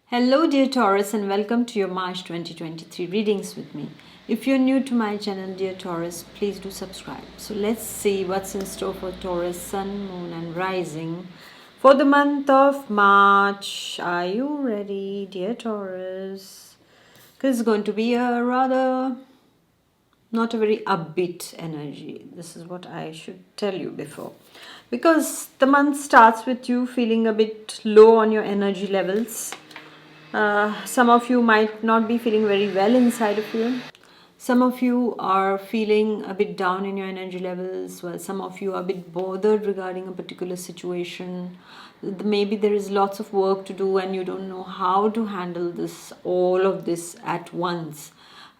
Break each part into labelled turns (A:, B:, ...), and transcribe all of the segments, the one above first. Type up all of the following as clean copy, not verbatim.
A: Hello, dear Taurus, and welcome to your March 2023 readings with me. If you're new to my channel, dear Taurus, please do subscribe. So, let's see what's in store for Taurus, Sun, Moon, and Rising for the month of March. Are you ready, dear Taurus? Because it's going to be a rather not a very upbeat energy. This is what I should tell you before. Because the month starts with you feeling a bit low on your energy levels. Some of you might not be feeling very well inside of you. Some of you are feeling a bit down in your energy levels, while some of you are a bit bothered regarding a particular situation. Maybe there is lots of work to do and you don't know how to handle this, all of this at once.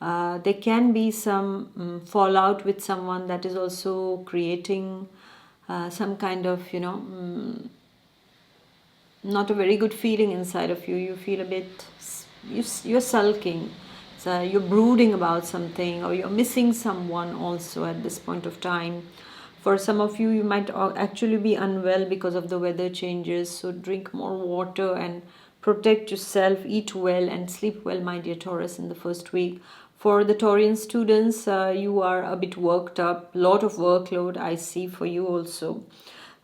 A: There can be some fallout with someone that is also creating some kind of, not a very good feeling inside of you. You feel a bit, you're sulking. So you're brooding about something, or you're missing someone also at this point of time. For some of you, you might actually be unwell because of the weather changes. So drink more water and protect yourself, eat well and sleep well, my dear Taurus, in the first week. For the Taurian students, you are a bit worked up, lot of workload I see for you also.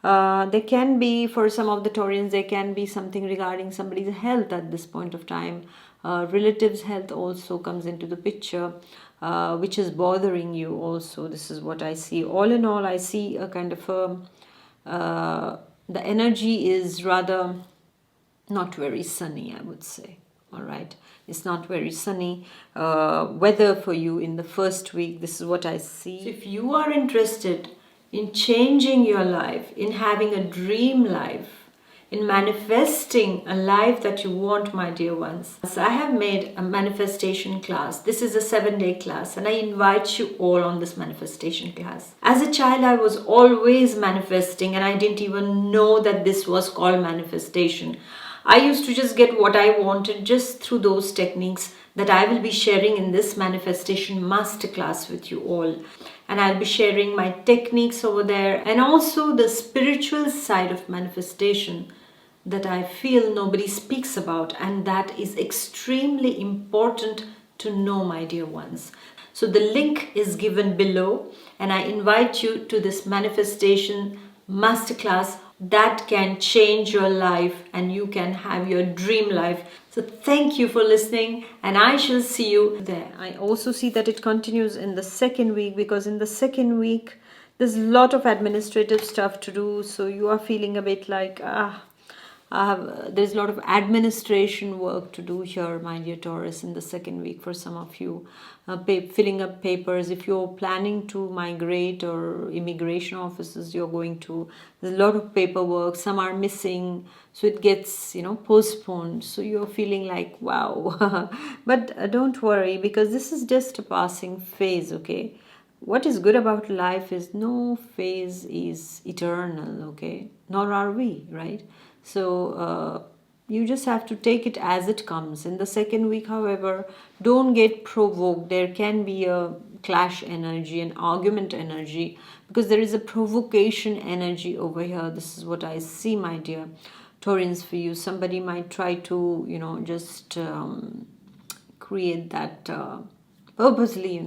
A: There can be, for some of the Taurians, there can be something regarding somebody's health at this point of time. Relatives' health also comes into the picture, which is bothering you also. This is what I see. All in all, I see a kind of the energy is rather not very sunny, I would say. All right, it's not very sunny weather for you in the first week. This is what I see. So if you are interested in changing your life, in having a dream life, in manifesting a life that you want, my dear ones, so I have made a manifestation class. This is a 7-day class, and I invite you all on this manifestation class. As a child, I was always manifesting, and I didn't even know that this was called manifestation. I used to just get what I wanted just through those techniques that I will be sharing in this manifestation masterclass with you all. And I'll be sharing my techniques over there, and also the spiritual side of manifestation that I feel nobody speaks about, and that is extremely important to know, my dear ones. So the link is given below, and I invite you to this manifestation masterclass that can change your life and you can have your dream life. So thank you for listening, and I shall see you there. I also see that it continues in the second week, because in the second week there's a lot of administrative stuff to do. So you are feeling a bit like there's a lot of administration work to do here, my dear Taurus, in the second week for some of you. Filling up papers. If you're planning to migrate or immigration offices you're going to, there's a lot of paperwork. Some are missing, so it gets, postponed. So you're feeling like, wow. But don't worry, because this is just a passing phase, okay? What is good about life is no phase is eternal, okay? Nor are we, right? So you just have to take it as it comes. In the second week, however, don't get provoked. There can be a clash energy, an argument energy, because there is a provocation energy over here. This is what I see, my dear Taurians, for you. Somebody might try to, just create that purposely,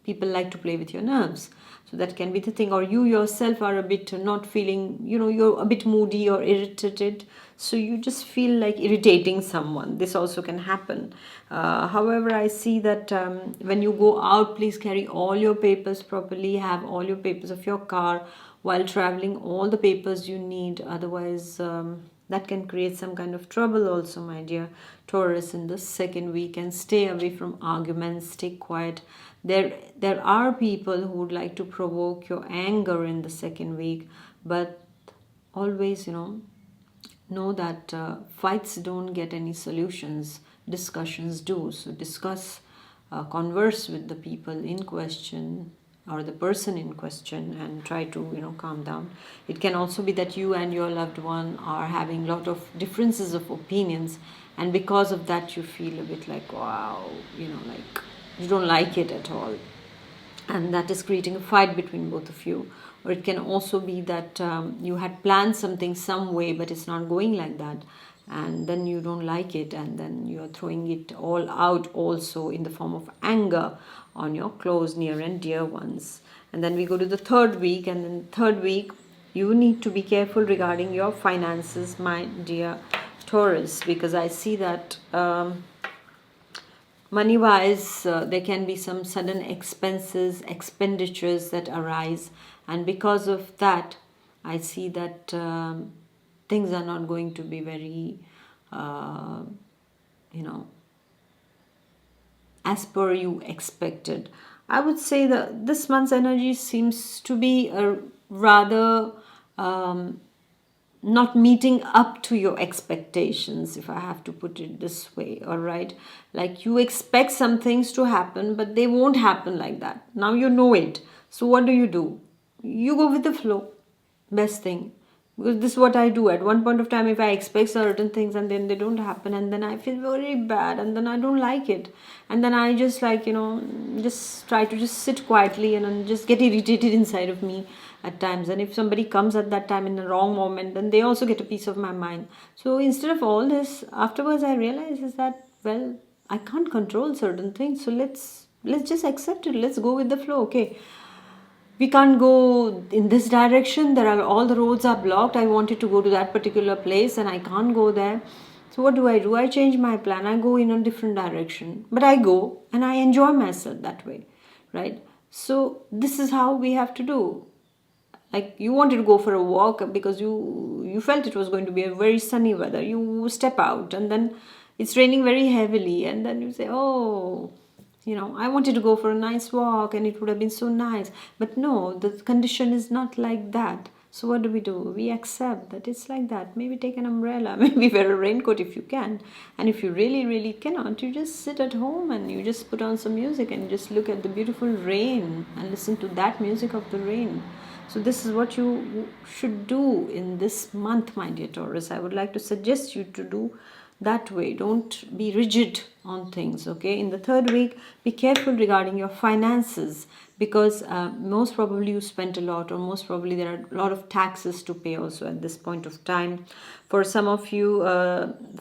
A: people like to play with your nerves. So that can be the thing. Or you yourself are a bit not feeling, you're a bit moody or irritated. So you just feel like irritating someone. This also can happen. However, I see that when you go out, please carry all your papers properly. Have all your papers of your car while traveling, all the papers you need. Otherwise, that can create some kind of trouble also, my dear Taurus, in the second week. And stay away from arguments. Stay quiet. There are people who would like to provoke your anger in the second week, but always, know that fights don't get any solutions. Discussions do. So discuss, converse with the people in question or the person in question, and try to calm down. It can also be that you and your loved one are having a lot of differences of opinions, and because of that you feel a bit like, wow, like you don't like it at all, and that is creating a fight between both of you. Or it can also be that you had planned something some way, but it's not going like that, and then you don't like it, and then you're throwing it all out also in the form of anger on your close, near and dear ones. And then we go to the third week, and then third week you need to be careful regarding your finances, my dear Taurus, because I see that money wise, there can be some sudden expenditures that arise, and because of that, I see that things are not going to be very, uh, you know, as per you expected. I would say that this month's energy seems to be a rather not meeting up to your expectations, if I have to put it this way. All right, like you expect some things to happen, but they won't happen like that. Now you know it, so what do? You go with the flow. Best thing, because this is what I do at one point of time. If I expect certain things and then they don't happen, and then I feel very bad, and then I don't like it, and then I just, like, just try to just sit quietly and then just get irritated inside of me at times. And if somebody comes at that time in the wrong moment, then they also get a piece of my mind. So instead of all this, afterwards I realize is that, well, I can't control certain things, so let's just accept it. Let's go with the flow. Okay, we can't go in this direction, there are all the roads are blocked, I wanted to go to that particular place and I can't go there. So what do? I change my plan, I go in a different direction, but I go and I enjoy myself that way, right? So this is how we have to do. Like, you wanted to go for a walk because you felt it was going to be a very sunny weather, you step out and then it's raining very heavily, and then you say, oh, I wanted to go for a nice walk and it would have been so nice. But no, the condition is not like that. So what do? We accept that it's like that. Maybe take an umbrella, maybe wear a raincoat if you can. And if you really, really cannot, you just sit at home and you just put on some music and just look at the beautiful rain and listen to that music of the rain. So this is what you should do in this month, my dear Taurus. I would like to suggest you to do that way. Don't be rigid on things, okay? In the third week, be careful regarding your finances, because most probably you spent a lot, or most probably there are a lot of taxes to pay also at this point of time. For some of you,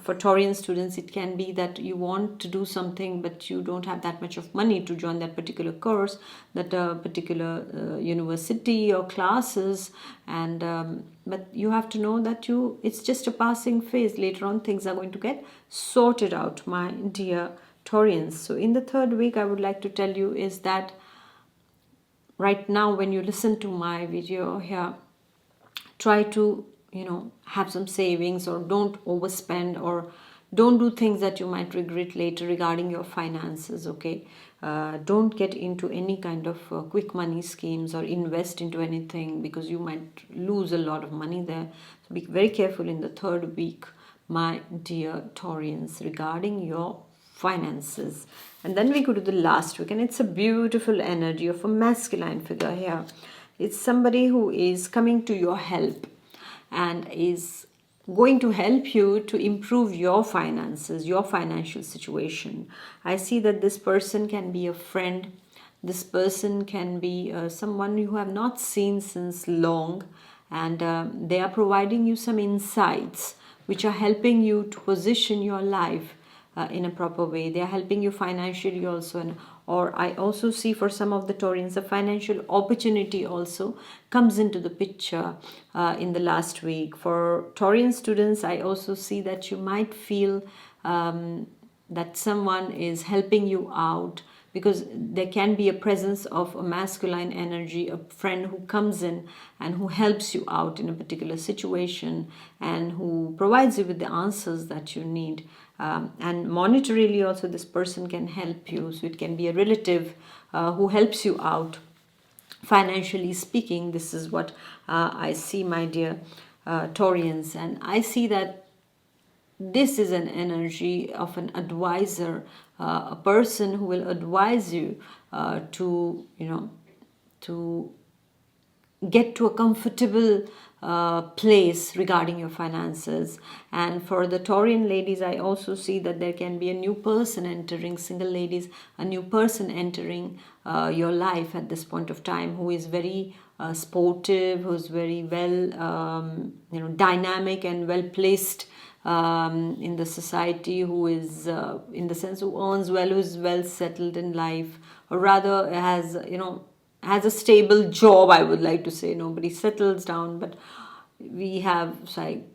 A: for Taurian students, it can be that you want to do something but you don't have that much of money to join that particular course, that particular university or classes, and but you have to know that it's just a passing phase. Later on things are going to get sorted out, my dear Taurians. So in the third week, I would like to tell you is that right now when you listen to my video here, try to have some savings, or don't overspend, or don't do things that you might regret later regarding your finances, okay? Don't get into any kind of quick money schemes or invest into anything, because you might lose a lot of money there. So be very careful in the third week, my dear Taurians, regarding your finances. And then we go to the last week, and it's a beautiful energy of a masculine figure here. It's somebody who is coming to your help and is going to help you to improve your finances, your financial situation. I see that this person can be a friend. This person can be someone you have not seen since long, and they are providing you some insights which are helping you to position your life in a proper way. They are helping you financially also, or I also see for some of the Taurians, a financial opportunity also comes into the picture in the last week. For Taurian students, I also see that you might feel that someone is helping you out, because there can be a presence of a masculine energy, a friend who comes in and who helps you out in a particular situation and who provides you with the answers that you need. And monetarily also, this person can help you. So it can be a relative who helps you out financially speaking. This is what I see, my dear Taurians. And I see that this is an energy of an advisor, a person who will advise you to get to a comfortable place regarding your finances. And for the Taurian ladies, I also see that there can be a new person entering, single ladies, a new person entering your life at this point of time, who is very sportive, who's very well dynamic and well placed in the society, who is in the sense who earns well, who is well settled in life, or rather has, has a stable job, I would like to say. Nobody settles down, but we have, like,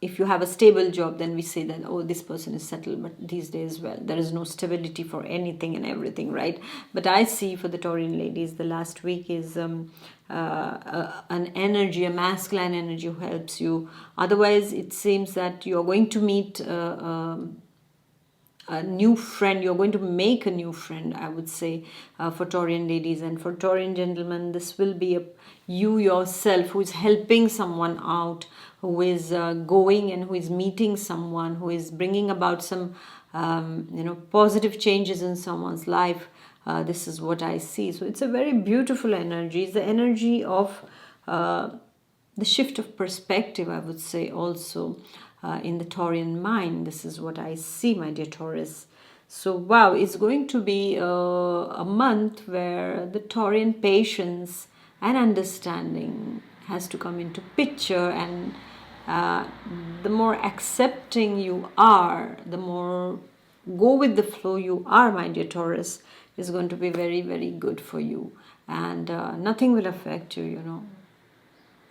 A: if you have a stable job, then we say that, oh, this person is settled. But these days, well, there is no stability for anything and everything, right? But I see for the Taurian ladies, the last week is an energy, a masculine energy who helps you. Otherwise, it seems that you're going to meet a new friend. You're going to make a new friend, I would say, for Taurian ladies. And for Taurian gentlemen, this will be you yourself who is helping someone out, who is going and who is meeting someone, who is bringing about some positive changes in someone's life. This is what I see. So it's a very beautiful energy. It's the energy of the shift of perspective, I would say, also in the Taurian mind. This is what I see, my dear Taurus. So, wow, it's going to be a month where the Taurian patience and understanding has to come into picture, and the more accepting you are, the more go with the flow you are, my dear Taurus, is going to be very, very good for you, and nothing will affect you.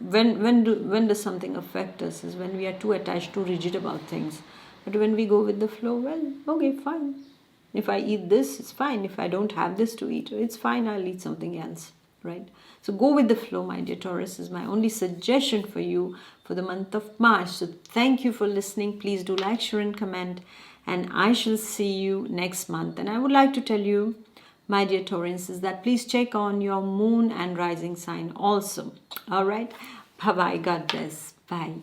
A: When does something affect us is when we are too attached, too rigid about things. But when we go with the flow, well, okay, fine. If I eat this, it's fine. If I don't have this to eat, it's fine. I'll eat something else, right? So go with the flow, my dear Taurus, is my only suggestion for you for the month of March. So thank you for listening. Please do like, share, and comment. And I shall see you next month. And I would like to tell you, my dear Taurans, is that please check on your moon and rising sign also. All right. Bye-bye. God bless. Bye.